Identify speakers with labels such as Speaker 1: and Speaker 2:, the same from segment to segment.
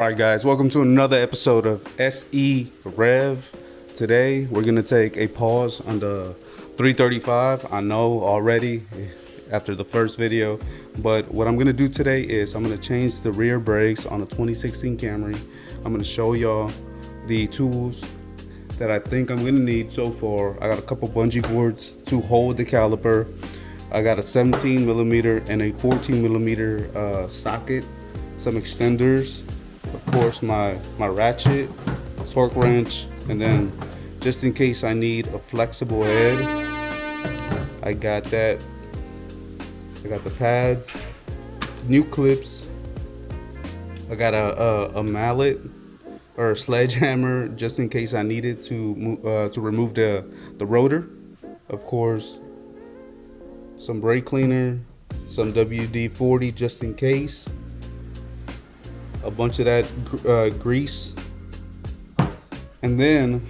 Speaker 1: Alright guys, welcome to another episode of SE Rev. Today we're going to take a pause on the 335. I know already after the first video, but what I'm going to do today is I'm going to change the rear brakes on a 2016 Camry. I'm going to show y'all the tools that I think I'm going to need so far. I got a couple bungee cords to hold the caliper. I got a 17 millimeter and a 14 millimeter socket, some extenders, of course my ratchet, torque wrench, and then just in case I need a flexible head, I got that. I got the pads, new clips. I got a mallet or a sledgehammer just in case I needed to remove the rotor. Of course, some brake cleaner, some WD-40 just in case, a bunch of that grease, and then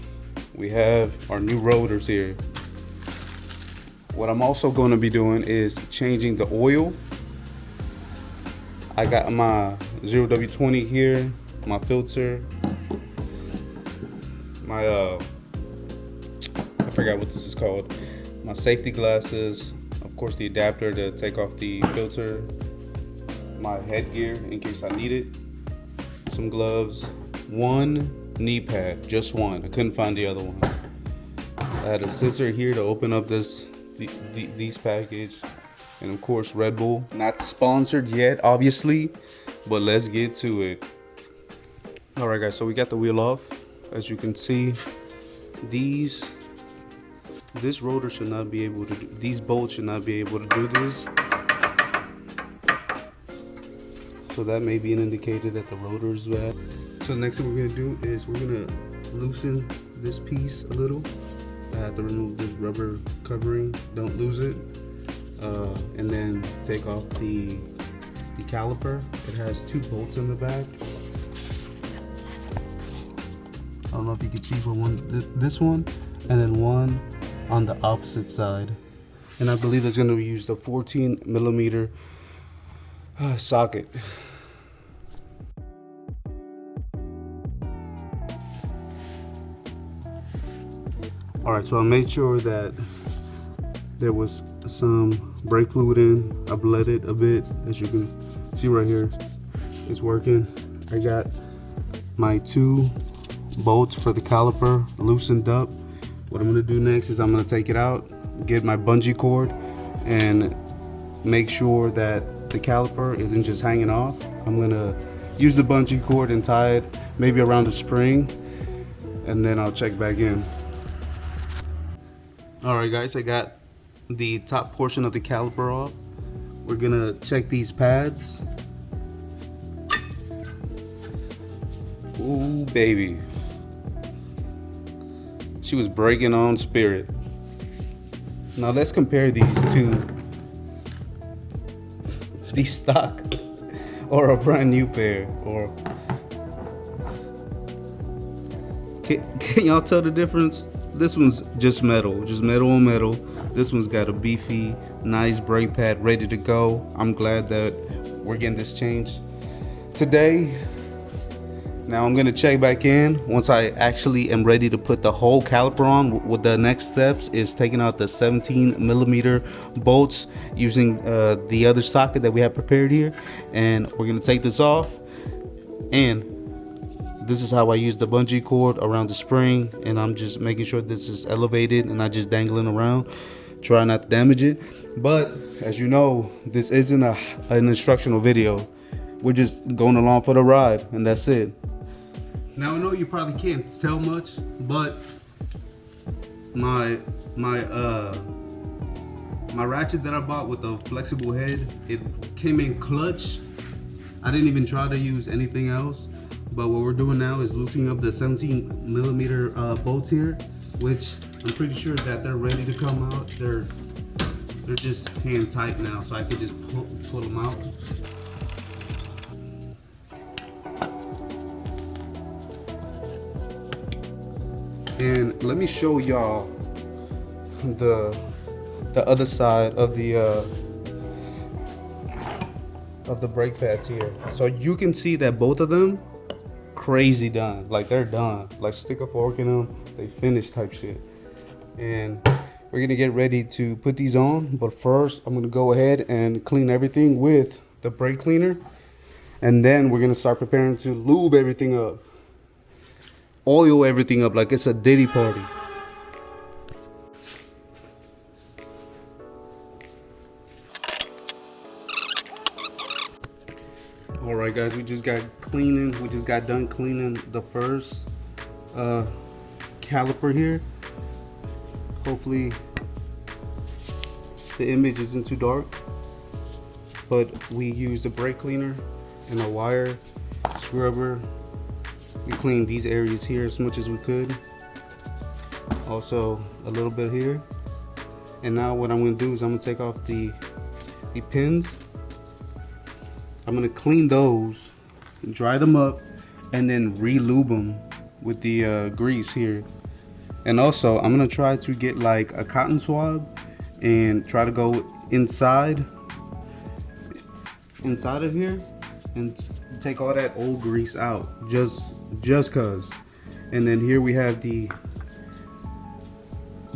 Speaker 1: we have our new rotors here. What I'm also going to be doing is changing the oil. I got my 0W20 here, my filter, my I forgot what this is called, my safety glasses, of course the adapter to take off the filter, my headgear in case I need it, some gloves, one knee pad, just one. I couldn't find the other one. I had a scissor here to open up these package, and of course Red Bull. Not sponsored yet, obviously, but let's get to it. All right, guys. So we got the wheel off. As you can see, this rotor should not be able to do, these bolts should not be able to do this. So that may be an indicator that the rotor is bad. So the next thing we're gonna do is we're gonna loosen this piece a little. I have to remove this rubber covering, don't lose it. And then take off the caliper. It has two bolts in the back. I don't know if you can see for this one, and then one on the opposite side. And I believe it's gonna use the 14 millimeter socket. All right, so I made sure that there was some brake fluid in. I bled it a bit, as you can see right here. It's working. I got my two bolts for the caliper loosened up. What I'm gonna do next is I'm gonna take it out, get my bungee cord, and make sure that the caliper isn't just hanging off. I'm gonna use the bungee cord and tie it maybe around the spring, and then I'll check back in. All right, guys, I got the top portion of the caliper off. We're gonna check these pads. Ooh, baby. She was breaking on spirit. Now let's compare these to the stock or a brand new pair. Or can y'all tell the difference? This one's just metal on metal. This one's got a beefy, nice brake pad ready to go. I'm glad that we're getting this changed today. Now I'm gonna check back in once I actually am ready to put the whole caliper on. What the next steps is taking out the 17 millimeter bolts using the other socket that we have prepared here, and we're gonna take this off. And this is how I use the bungee cord around the spring, and I'm just making sure this is elevated and not just dangling around. Try not to damage it. But as you know, this isn't an instructional video. We're just going along for the ride, and that's it. Now I know you probably can't tell much, but my ratchet that I bought with the flexible head, it came in clutch. I didn't even try to use anything else. But what we're doing now is loosening up the 17 millimeter bolts here, which I'm pretty sure that they're ready to come out. They're just hand tight now, so I could just pull them out. And let me show y'all the other side of the brake pads here. So you can see that both of them crazy done. Like they're done. Like stick a fork in them, they finished type shit. And we're gonna get ready to put these on, but first I'm gonna go ahead and clean everything with the brake cleaner, and then we're gonna start preparing to lube everything up, oil everything up like it's a Diddy party. All right, guys, we just got done cleaning the first caliper here. Hopefully the image isn't too dark, but we used a brake cleaner and a wire scrubber. We cleaned these areas here as much as we could, also a little bit here. And now what I'm going to do is I'm going to take off the pins. I'm going to clean those, dry them up, and then re-lube them with the grease here. And also I'm going to try to get like a cotton swab and try to go inside of here and take all that old grease out, just cause. And then here we have the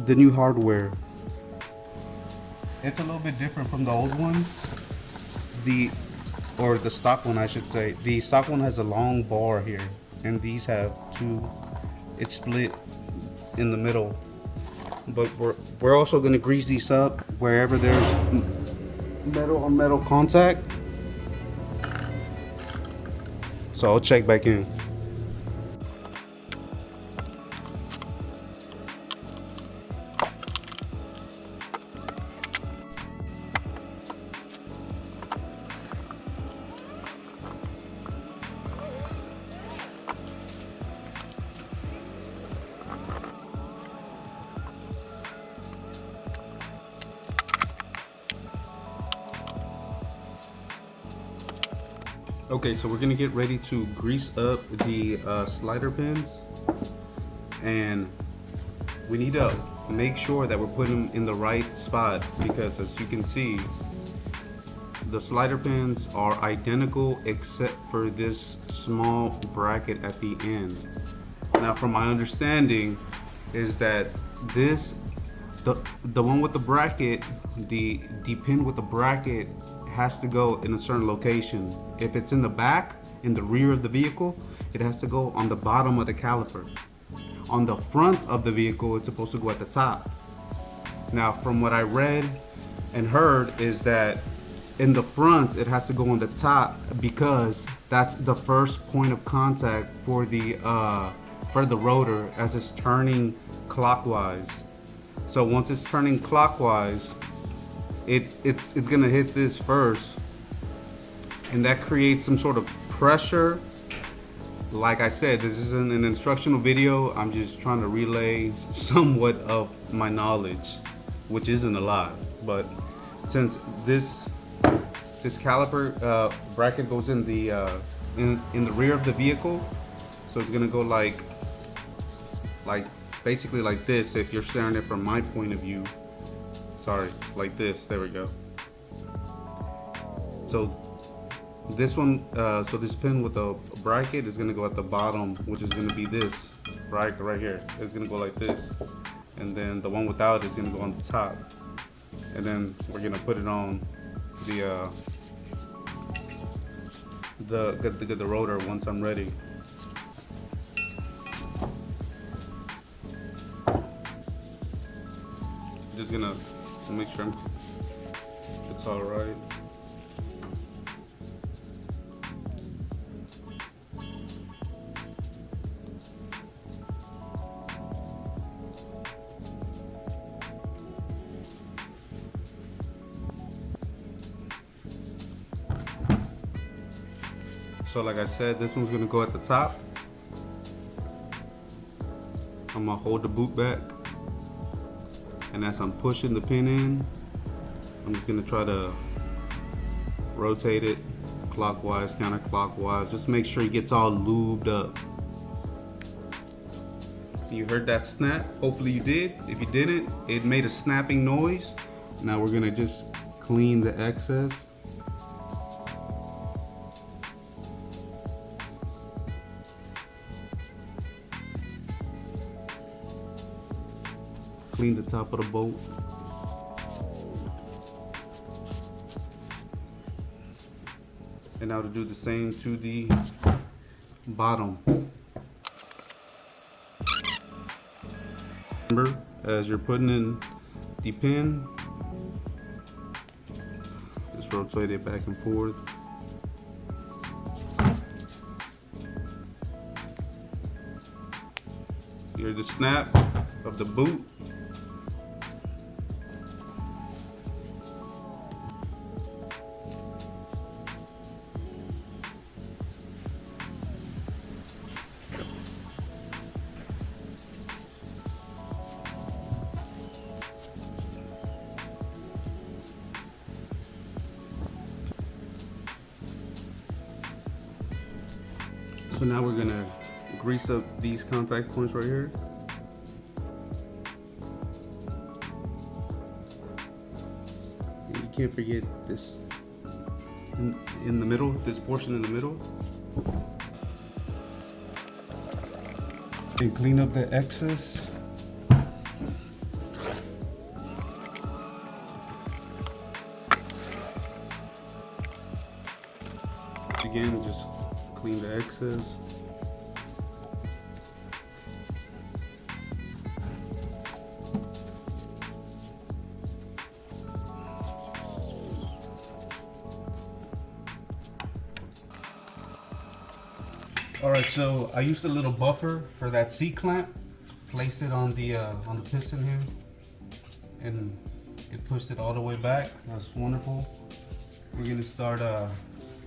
Speaker 1: new hardware. It's a little bit different from the old one, the stock one, I should say. The stock one has a long bar here, and these have two. It's split in the middle. But we're also going to grease these up wherever there's metal on metal contact. So I'll check back in. Okay, so we're gonna get ready to grease up the slider pins, and we need to make sure that we're putting them in the right spot, because as you can see, the slider pins are identical except for this small bracket at the end. Now, from my understanding, is that the one with the bracket, the pin with the bracket has to go in a certain location. If it's in the back, in the rear of the vehicle, it has to go on the bottom of the caliper. On the front of the vehicle, it's supposed to go at the top. Now, from what I read and heard, is that in the front, it has to go on the top because that's the first point of contact for the rotor as it's turning clockwise. So once it's turning clockwise, it's gonna hit this first, and that creates some sort of pressure. Like I said, this isn't an instructional video. I'm just trying to relay somewhat of my knowledge, which isn't a lot. But since this caliper bracket goes in the rear of the vehicle, so it's gonna go like basically like this. If you're staring at it from my point of view, sorry, like this. There we go. So this one, so this pin with the bracket is gonna go at the bottom, which is gonna be this, right here. It's gonna go like this, and then the one without is gonna go on the top, and then we're gonna put it on the rotor once I'm ready. Just gonna make sure it's all right. So like I said, this one's gonna go at the top. I'm gonna hold the boot back, and as I'm pushing the pin in, I'm just gonna try to rotate it clockwise, counterclockwise. Just make sure it gets all lubed up. You heard that snap? Hopefully you did. If you didn't, it made a snapping noise. Now we're gonna just clean the excess. clean the top of the bolt. And now to do the same to the bottom. Remember, as you're putting in the pin, just rotate it back and forth. Hear the snap of the boot. So now we're gonna grease up these contact points right here. And you can't forget this in the middle, this portion in the middle. And clean up the excess. Again, just clean the excess. All right, so I used a little buffer for that C-clamp. Placed it on the piston here, and it pushed it all the way back. That's wonderful. We're gonna start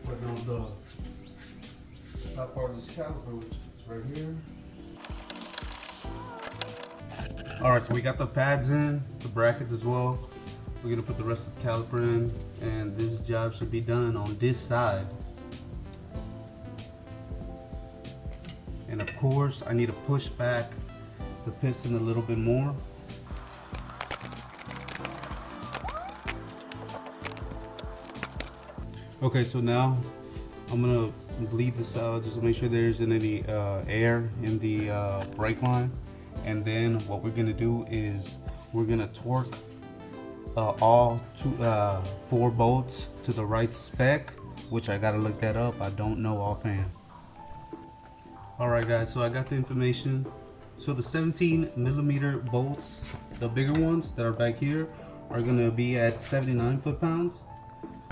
Speaker 1: putting on the top part of this caliper, which is right here. All right, so we got the pads in, the brackets as well. We're gonna put the rest of the caliper in, and this job should be done on this side. And of course, I need to push back the piston a little bit more. Okay, so now I'm gonna bleed this out just to make sure there isn't any air in the brake line. And then what we're gonna do is we're gonna torque all 4 bolts to the right spec, which I gotta look that up. I don't know offhand. Alright guys, so I got the information. So the 17mm bolts, the bigger ones that are back here, are gonna be at 79 foot-pounds.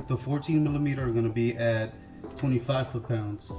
Speaker 1: The 14mm are gonna be at 25 foot-pounds.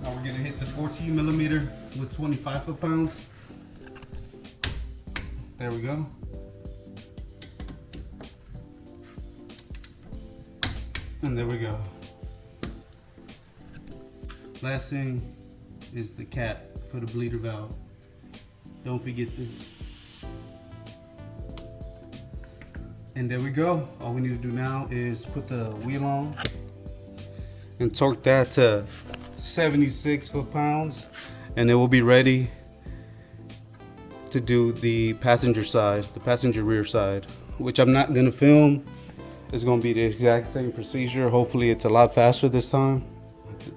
Speaker 1: Now we're gonna hit the 14mm with 25 foot-pounds. There we go. And there we go. Last thing is the cap for the bleeder valve. Don't forget this. And there we go. All we need to do now is put the wheel on and torque that to 76 foot-pounds, and it will be ready to do the passenger side, the passenger rear side, which I'm not gonna film. It's gonna be the exact same procedure. Hopefully it's a lot faster this time.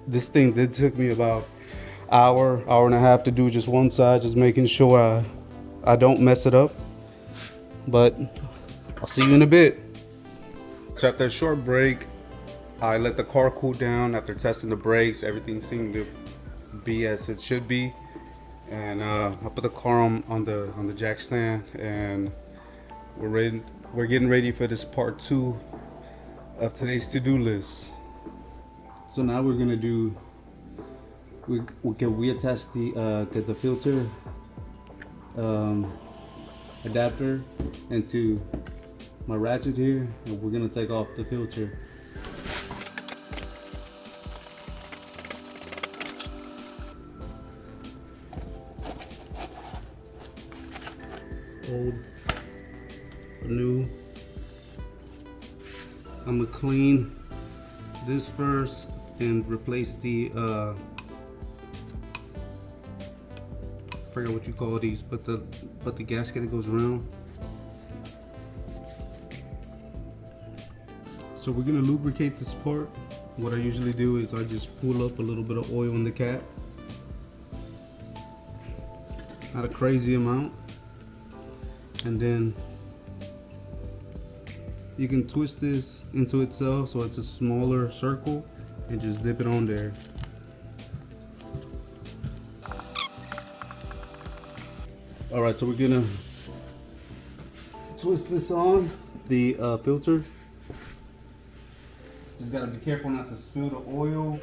Speaker 1: This thing did took me about hour and a half to do just one side, just making sure I don't mess it up. But I'll see you in a bit. So after a short break, I let the car cool down. After testing the brakes, everything seemed to be as it should be. And I put the car on the jack stand, and we're ready. We're getting ready for this part 2 of today's to-do list. So now we're gonna do. We attach the filter adapter into my ratchet here, and we're gonna take off the filter. old or new. I'm gonna clean this first and replace the I forgot what you call these, but the gasket that goes around. So we're gonna lubricate this part. What I usually do is I just pull up a little bit of oil in the cap. Not a crazy amount. And then you can twist this into itself so it's a smaller circle and just dip it on there. All right, so we're gonna twist this on the filter. Just gotta be careful not to spill the oil.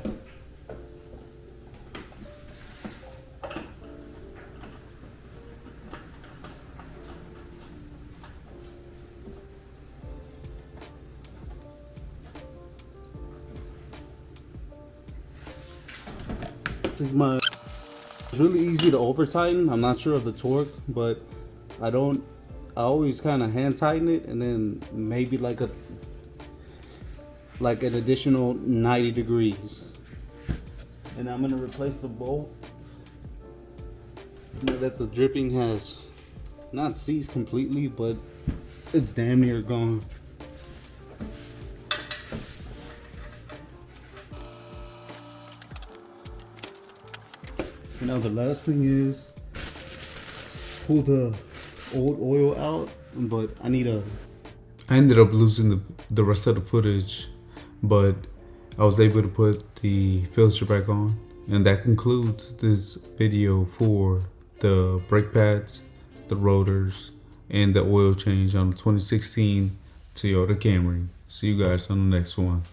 Speaker 1: It's really easy to over tighten. I'm not sure of the torque, but I always kind of hand tighten it, and then maybe like an additional 90 degrees. And I'm gonna replace the bolt now that the dripping has not ceased completely, but it's damn near gone. Now the last thing is pull the old oil out, but I ended up losing the rest of the footage, but I was able to put the filter back on. And that concludes this video for the brake pads, the rotors, and the oil change on the 2016 Toyota Camry. See you guys on the next one.